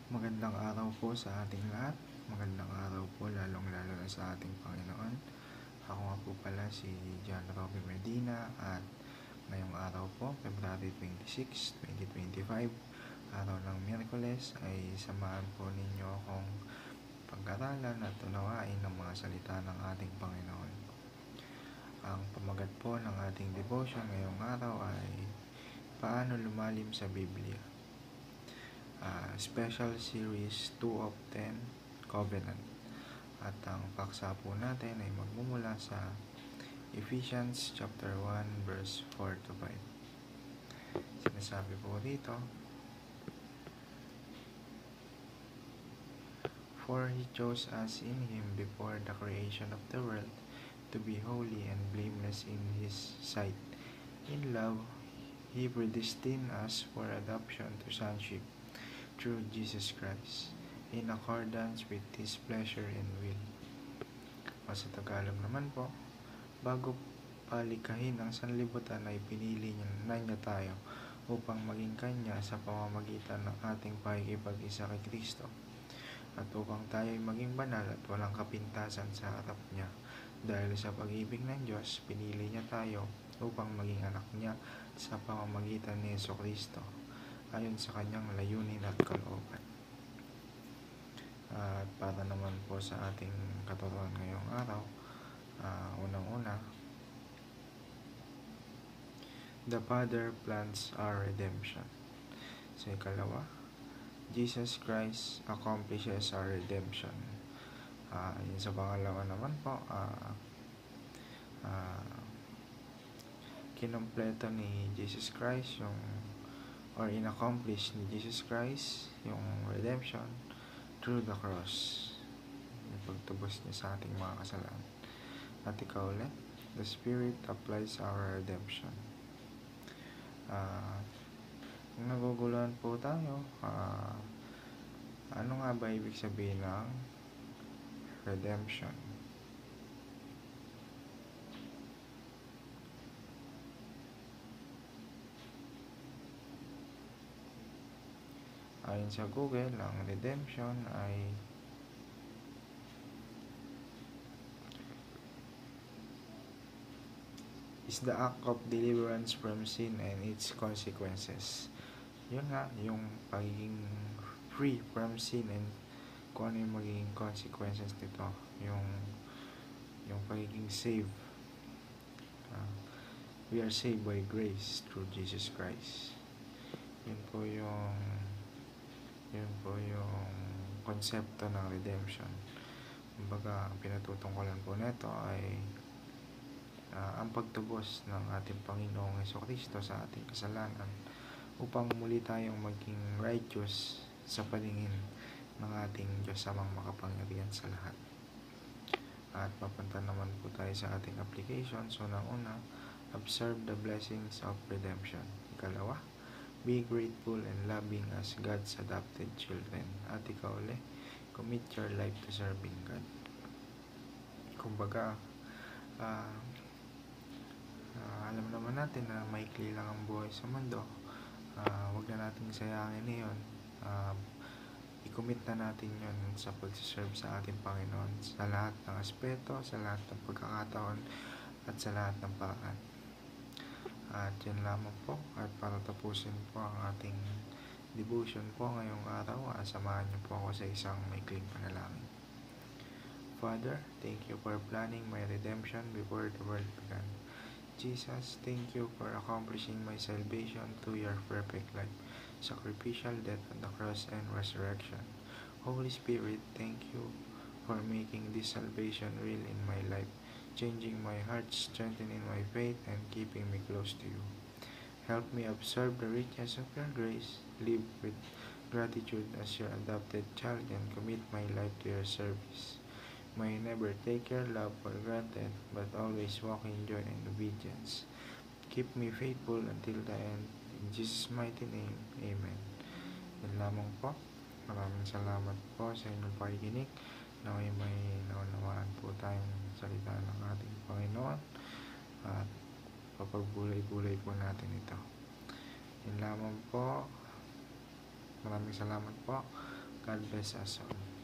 Magandang araw po sa ating lahat. Magandang araw po lalong-lalo na sa ating Panginoon. Ako nga po pala si John Robby Medina at ngayong araw po, February 26, 2025, araw ng Miyerkules, ay samahan po ninyo akong pag-aralan at unawain ng mga salita ng ating Panginoon. Ang pamagat po ng ating devotion ngayong araw ay Paano Lumalim sa Biblia? Special Series 2 of 10, Covenant. At ang paksa po natin ay magmumula sa Ephesians chapter 1 verse 4 to 5. Sinasabi po dito, For He chose us in Him before the creation of the world to be holy and blameless in His sight. In love, He predestined us for adoption to sonship through Jesus Christ, in accordance with His pleasure and will. O sa Tagalog naman po, bago palikahin ang sanlibutan ay pinili niya tayo upang maging Kanya sa pamamagitan ng ating pakikipag-isa kay Kristo, at upang tayo ay maging banal at walang kapintasan sa harap niya. Dahil sa pag-ibig ng Diyos, pinili niya tayo upang maging anak niya sa pamamagitan ni Jesucristo, ayon sa kanyang layunin at kalooban. At para naman po sa ating katuruan ngayong araw, unang-una, the Father plans our redemption. Sa ikalawa, Jesus Christ accomplishes our redemption. Yun sa pangalawa naman po, kinompleto ni Jesus Christ in-accomplish ni Jesus Christ yung redemption through the cross, yung pagtubos niya sa ating mga kasalanan. At ikaw ulit, the Spirit applies our redemption. Kung naguguluhan po tayo, ano nga ba ibig sabihin ng redemption? Ayon sa Google, ang redemption ay is the act of deliverance from sin and its consequences. Yun nga, yung pagiging free from sin and kung ano yung magiging consequences nito, yung pagiging saved. We are saved by grace through Jesus Christ. Yun po yung konsepto ng redemption. Kumbaga, ang pinatutungkulan po nito ay ang pagtubos ng ating Panginoong Jesucristo sa ating kasalanan upang muli tayong maging righteous sa paningin ng ating Diyos amang makapangyarihan sa lahat. At papunta naman po tayo sa ating application. So, una, observe the blessings of redemption. Ikalawa, be grateful and loving as God's adopted children. At ikaw ulit, commit your life to serving God. Kumbaga, alam naman natin na maikli lang ang buhay sa mundo. Huwag na nating sayangin yun. I-commit na natin yun sa pag-serve sa ating Panginoon sa lahat ng aspeto, sa lahat ng pagkakataon, at sa lahat ng paraan. At yan lamang po. At para tapusin po ang ating devotion po ngayong araw, samahan niyo po ako sa isang maikling panalangin. Father, thank you for planning my redemption before the world began. Jesus, thank you for accomplishing my salvation through your perfect life, sacrificial death on the cross and resurrection. Holy Spirit, thank you for making this salvation real in my life, changing my heart, strengthening my faith, and keeping me close to you. Help me observe the richness of your grace, live with gratitude as your adopted child, and commit my life to your service. May I never take your love for granted, but always walk in joy and obedience. Keep me faithful until the end. In Jesus' mighty name, Amen. Yan lamang po. Maraming salamat po sa inyong pakikinig. Naway may naunawaan po tayong salita ng ating Panginoon at papagbulay-bulay po natin ito. Yan lamang po. Maraming salamat po. God bless us all.